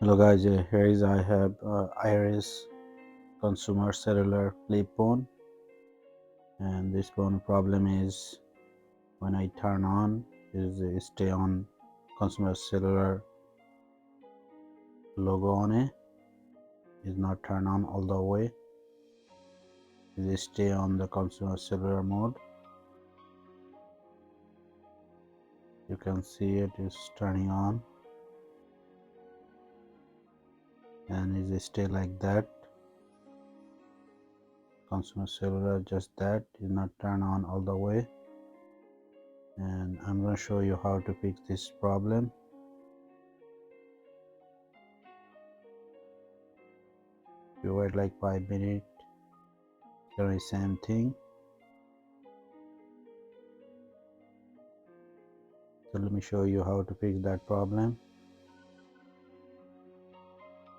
Hello guys, I have Iris consumer cellular flip phone, and this phone problem is when I turn on is stay on consumer cellular logo on it is not turn on all the way. Is stay on the consumer cellular mode. You can see it is turning on and is stay like that. Consumer cellular just that is not turn on all the way, and I'm going to show you how to fix this problem. You wait like 5 minutes, gonna be same thing. So let me show you how to fix that problem.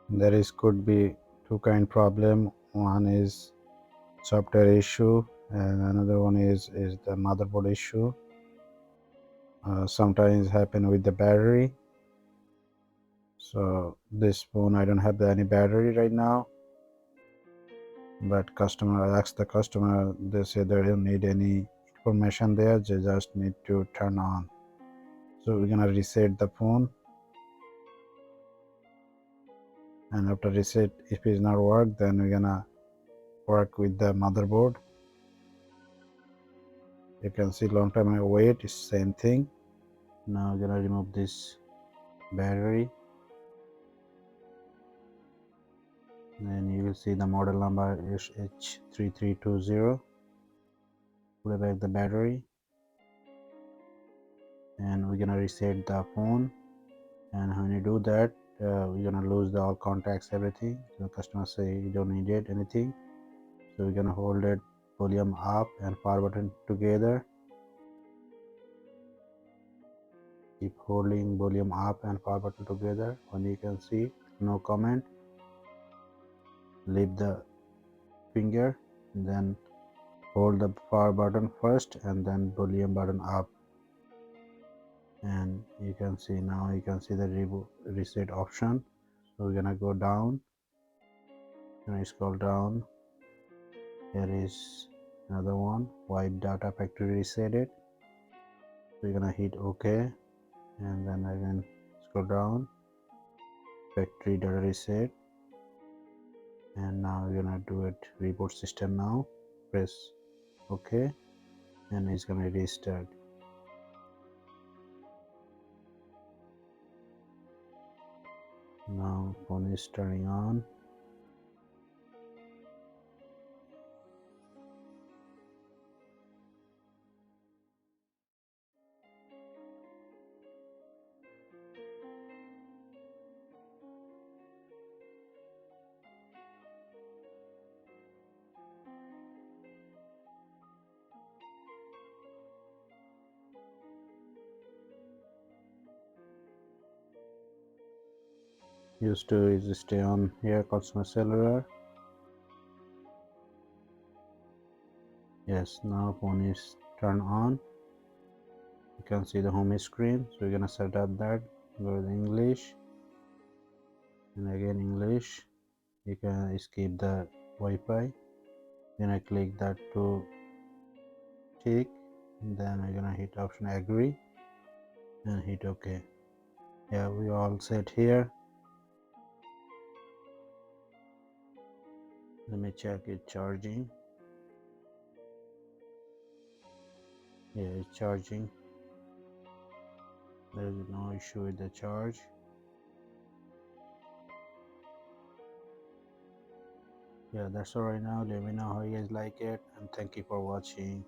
There is could be two kind problem. One is software issue and another one is the motherboard issue. Sometimes happen with the battery. So this phone I don't have any battery right now, but I asked the customer, they say they don't need any information there, they just need to turn on. So we're gonna reset the phone, and after reset, if it's not work, then we're gonna work with the motherboard. You can see long time I wait, it's same thing. Now I'm gonna remove this battery, then you will see the model number is sh3320. Put back the battery, and we're gonna reset the phone. And when you do that, we're gonna lose the all contacts, everything. So the customer say you don't need it anything, so we're gonna hold it volume up and power button together. Keep holding volume up and power button together. When you can see no comment, leave the finger, then hold the power button first and then volume button up, and you can see now you can see the reset option. So we're gonna go down and scroll down. Here is another one, wipe data factory reset it. So we're gonna hit OK, and then again scroll down, factory data reset, and now we're gonna do it reboot system. Now press OK, and it's gonna restart. Now phone is turning on. Used to is stay on here consumer cellular. Yes, now phone is turned on. You can see the home screen. So we're gonna set up that, go to English, and again English. You can skip the Wi-Fi, then I click that to tick, and then I'm gonna hit option agree and hit OK. Yeah, we all set here. Let me check it charging. Yeah, it's charging. There is no issue with the charge. Yeah, that's all right now. Let me know how you guys like it, and thank you for watching.